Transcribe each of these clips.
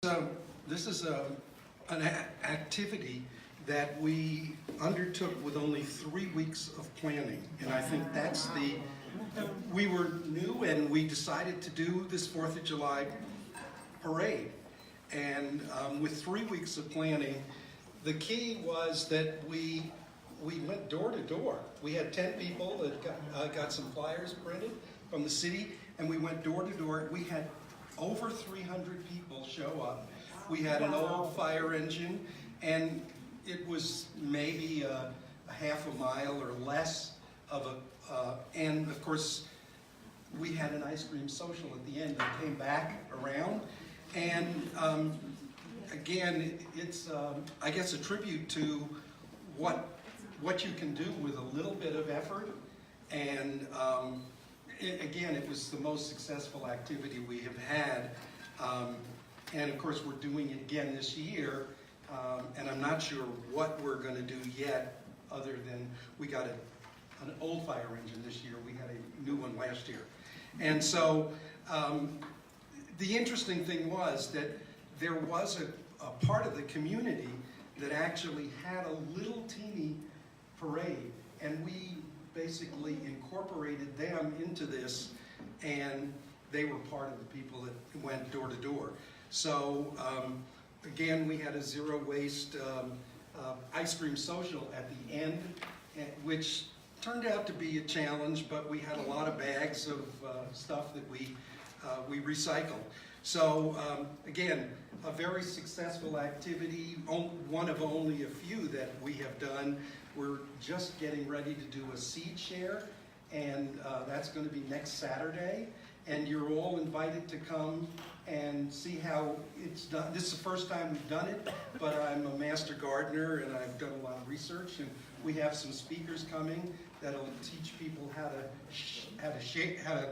So this is an activity that we undertook with only 3 weeks of planning, and I think that's we were new and we decided to do this 4th of July parade. And with 3 weeks of planning, the key was that we went door to door. We had 10 people that got some flyers printed from the city, and we went door to door. We had over 300 people show up. We had an old fire engine, and it was maybe a half a mile or less of and of course, we had an ice cream social at the end that came back around. And again, it's, I guess, a tribute to what you can do with a little bit of effort. And again, it was the most successful activity we have had. And of course, we're doing it again this year. And I'm not sure what we're going to do yet, other than we got an old fire engine this year. We had a new one last year. And so the interesting thing was that there was a part of the community that actually had a little teeny parade, and we basically incorporated them into this, and they were part of the people that went door to door. So again, we had a zero waste ice cream social at the end, which turned out to be a challenge, but we had a lot of bags of stuff that we recycled. So again, a very successful activity, one of only a few that we have done. We're just getting ready to do a seed share, and that's going to be next Saturday. And you're all invited to come and see how it's done. This is the first time we've done it, but I'm a master gardener and I've done a lot of research, and we have some speakers coming that'll teach people how to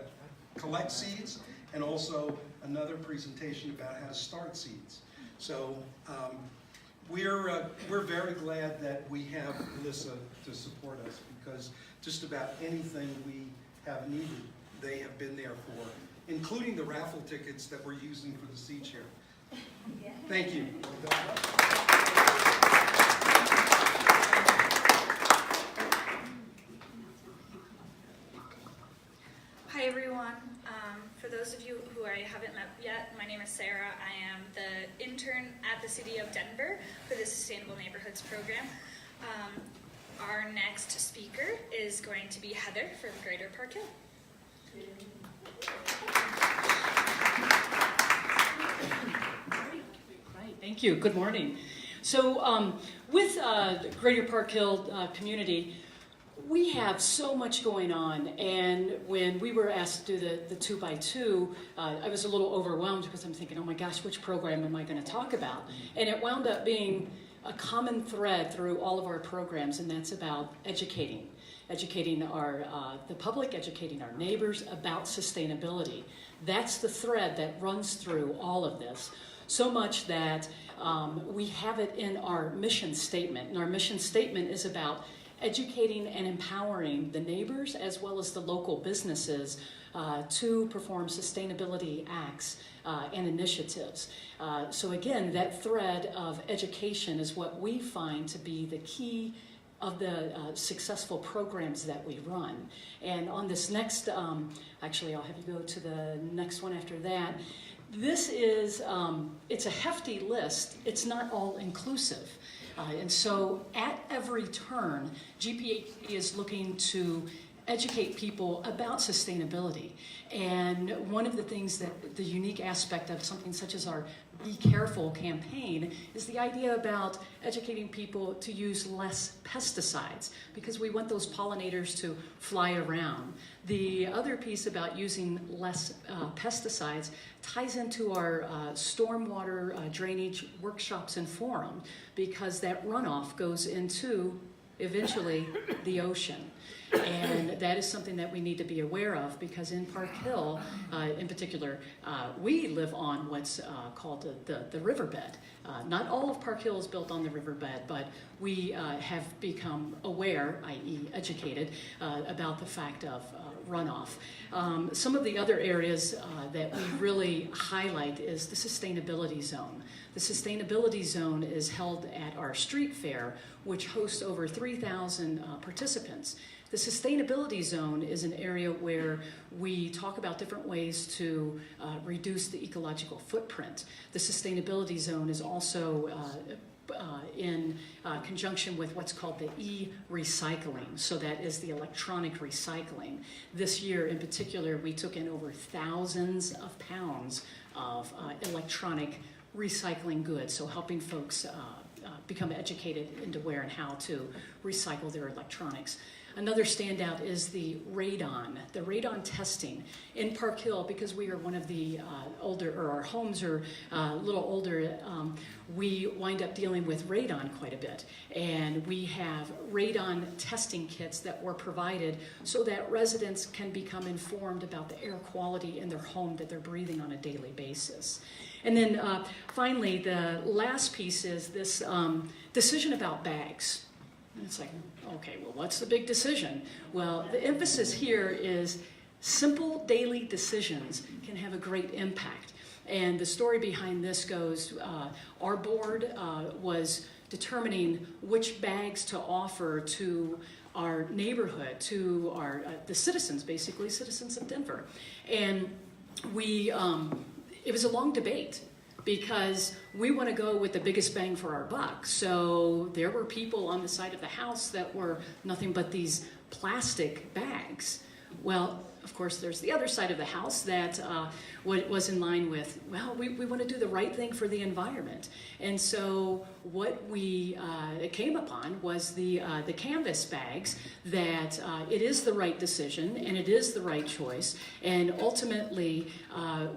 collect seeds, and also another presentation about how to start seeds. So we're very glad that we have Alyssa to support us, because just about anything we have needed, they have been there for, including the raffle tickets that we're using for the seed share. Yeah. Thank you. Hi everyone. For those of you who I haven't met yet, my name is Sarah. I am the intern at the City of Denver for the Sustainable Neighborhoods program. Our next speaker is going to be Heather from Greater Park Hill. Right, thank you. Good morning. So with the Greater Park Hill community, we have so much going on, and when we were asked to do the 2x2, I was a little overwhelmed, because I'm thinking, oh my gosh, which program am I going to talk about? And it wound up being a common thread through all of our programs, and that's about educating the public, educating our neighbors about sustainability. That's the thread that runs through all of this, so much that we have it in our mission statement. And our mission statement is about educating and empowering the neighbors as well as the local businesses to perform sustainability acts and initiatives. So again, that thread of education is what we find to be the key of the successful programs that we run. And on this next, actually I'll have you go to the next one after that. This is, it's a hefty list. It's not all inclusive. And so at every turn, GPHE is looking to educate people about sustainability. And one of the things that the unique aspect of something such as our Be Careful campaign is the idea about educating people to use less pesticides, because we want those pollinators to fly around. The other piece about using less pesticides ties into our stormwater drainage workshops and forum, because that runoff goes into, eventually, the ocean. And that is something that we need to be aware of, because in Park Hill, in particular, we live on what's called the riverbed. Not all of Park Hill is built on the riverbed, but we have become aware, i.e. educated, about the fact of runoff. Some of the other areas that we really highlight is the sustainability zone. The sustainability zone is held at our street fair, which hosts over 3,000 participants. The sustainability zone is an area where we talk about different ways to reduce the ecological footprint. The sustainability zone is also in conjunction with what's called the e-recycling. So that is the electronic recycling. This year in particular, we took in over thousands of pounds of electronic recycling goods, so helping folks become educated into where and how to recycle their electronics. Another standout is the radon testing in Park Hill. Because we are one of the older, or our homes are a little older, we wind up dealing with radon quite a bit. And we have radon testing kits that were provided so that residents can become informed about the air quality in their home that they're breathing on a daily basis. And then finally, the last piece is this decision about bags. And it's like, okay, well, what's the big decision? Well, the emphasis here is simple daily decisions can have a great impact. And the story behind this goes, our board was determining which bags to offer to our neighborhood, to our the citizens, basically citizens of Denver. And we, it was a long debate, because we want to go with the biggest bang for our buck. So there were people on the side of the house that were nothing but these plastic bags. Well, of course, there's the other side of the house that was in line with, well, we want to do the right thing for the environment. And so what we came upon was the canvas bags, that it is the right decision and it is the right choice. And ultimately,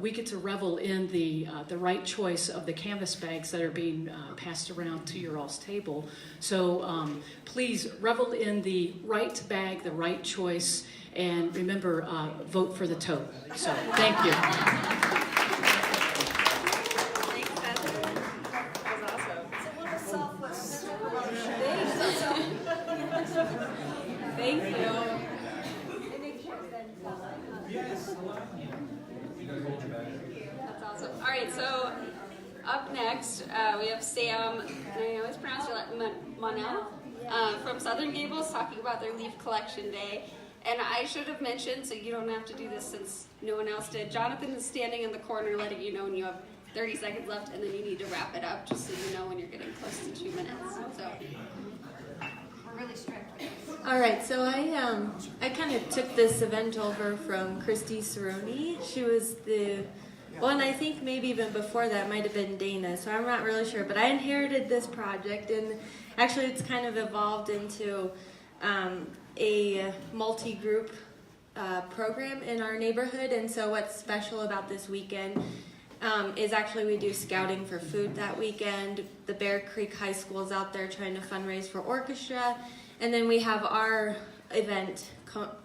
we get to revel in the right choice of the canvas bags that are being passed around to your all's table. So please revel in the right bag, the right choice. And remember, vote for the tote. So, thank you. Thanks, Beth. That was awesome. It's a little selfless. Thank you. That's awesome. All right, so up next, we have Sam, and I always pronounce your last Monell, from Southern Gables, talking about their leaf collection day. And I should have mentioned, so you don't have to do this since no one else did, Jonathan is standing in the corner letting you know when you have 30 seconds left, and then you need to wrap it up, just so you know when you're getting close to 2 minutes. So We're really strict with this. All right, so I kind of took this event over from Christy Cerrone. She was well, and I think maybe even before that might have been Dana, so I'm not really sure. But I inherited this project, and actually it's kind of evolved into a multi-group program in our neighborhood. And so what's special about this weekend is actually we do scouting for food that weekend. The Bear Creek High School is out there trying to fundraise for orchestra. And then we have our event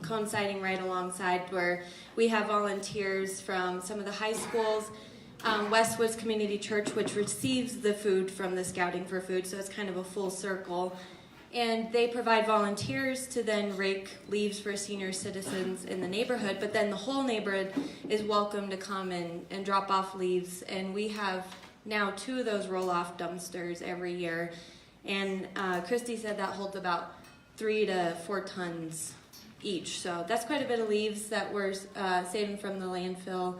coinciding right alongside, where we have volunteers from some of the high schools, Westwoods Community Church, which receives the food from the Scouting for Food, so it's kind of a full circle. And they provide volunteers to then rake leaves for senior citizens in the neighborhood, but then the whole neighborhood is welcome to come and drop off leaves. And we have now 2 of those roll-off dumpsters every year. And Christy said that holds about 3 to 4 tons each. So that's quite a bit of leaves that we're saving from the landfill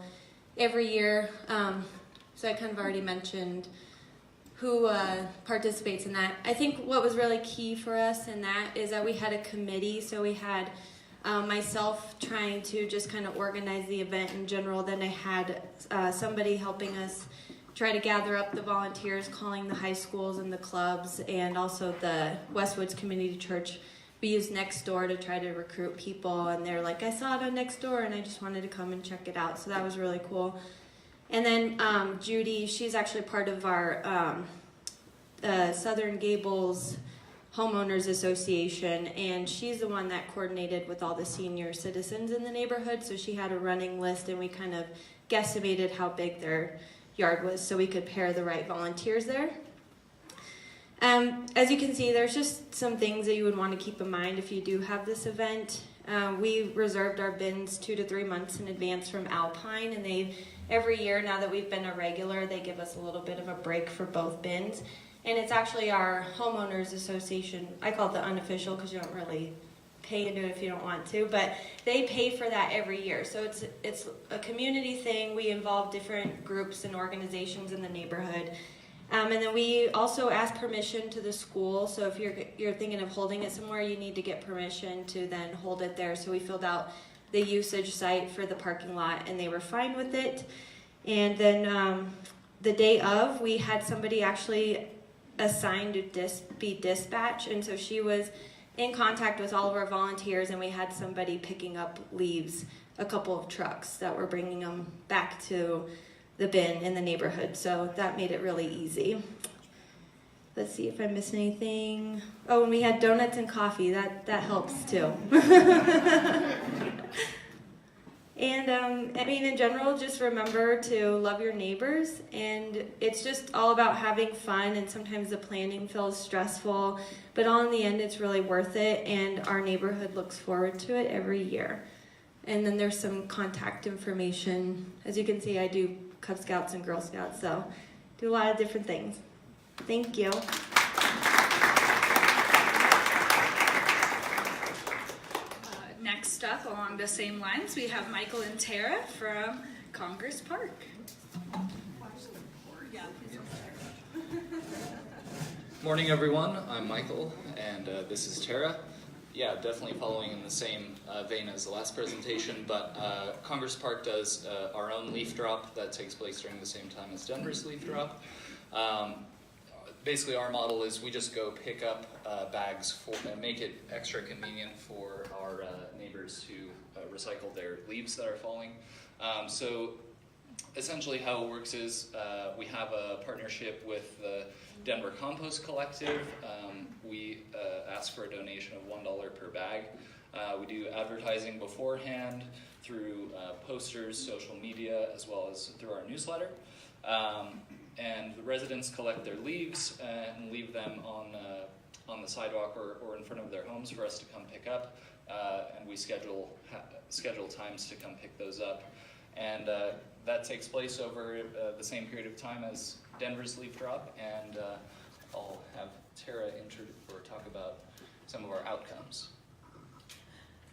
every year. So I kind of already mentioned who participates in that. I think what was really key for us in that is that we had a committee. So we had myself trying to just kind of organize the event in general. Then I had somebody helping us try to gather up the volunteers, calling the high schools and the clubs, and also the Westwoods Community Church. We used Nextdoor to try to recruit people, and they're like, I saw it on Nextdoor and I just wanted to come and check it out. So that was really cool. And then Judy, she's actually part of our Southern Gables Homeowners Association, and she's the one that coordinated with all the senior citizens in the neighborhood. So she had a running list, and we kind of guesstimated how big their yard was so we could pair the right volunteers there. As you can see, there's just some things that you would want to keep in mind if you do have this event. We reserved our bins 2 to 3 months in advance from Alpine, and they every year now that we've been a regular, they give us a little bit of a break for both bins. And it's actually our homeowners association. I call it the unofficial because you don't really pay to do it if you don't want to, but they pay for that every year. So it's a community thing. We involve different groups and organizations in the neighborhood. And then we also ask permission to the school. So if you're thinking of holding it somewhere, you need to get permission to then hold it there. So we filled out the usage site for the parking lot, and they were fine with it. And then the day of, we had somebody actually assigned to be dispatch, and so she was in contact with all of our volunteers, and we had somebody picking up leaves, a couple of trucks that were bringing them back to the bin in the neighborhood, so that made it really easy. Let's see if I missed anything. Oh, and we had donuts and coffee. That helps too. And I mean, in general, just remember to love your neighbors. And it's just all about having fun. And sometimes the planning feels stressful, but all in the end, it's really worth it. And our neighborhood looks forward to it every year. And then there's some contact information. As you can see, I do Cub Scouts and Girl Scouts, so do a lot of different things. Thank you. Next up, along the same lines, we have Michael and Tara from Congress Park. Morning, everyone. I'm Michael, and this is Tara. Yeah, definitely following in the same vein as the last presentation, but Congress Park does our own leaf drop that takes place during the same time as Denver's leaf drop. Basically, our model is we just go pick up bags and make it extra convenient for our neighbors to recycle their leaves that are falling. So essentially how it works is we have a partnership with the Denver Compost Collective. We ask for a donation of $1 per bag. We do advertising beforehand through posters, social media, as well as through our newsletter. And the residents collect their leaves and leave them on the sidewalk or in front of their homes for us to come pick up. And we schedule times to come pick those up. And that takes place over the same period of time as Denver's leaf drop. And I'll have Tara talk about some of our outcomes.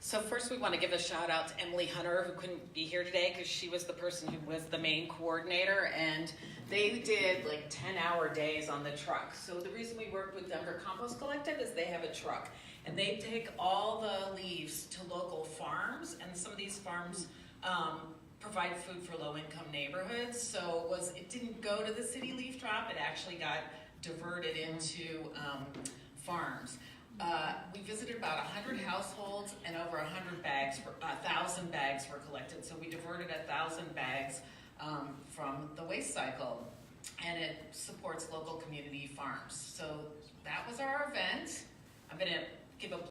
So first we want to give a shout out to Emily Hunter, who couldn't be here today because she was the person who was the main coordinator, and they did like 10-hour days on the truck. So the reason we worked with Denver Compost Collective is they have a truck, and they take all the leaves to local farms, and some of these farms provide food for low-income neighborhoods. So it didn't go to the city leaf drop, it actually got diverted into farms. We visited about 100 households, and over 1,000 bags were collected. So we diverted 1,000 bags from the waste cycle, and it supports local community farms. So that was our event. I'm going to give a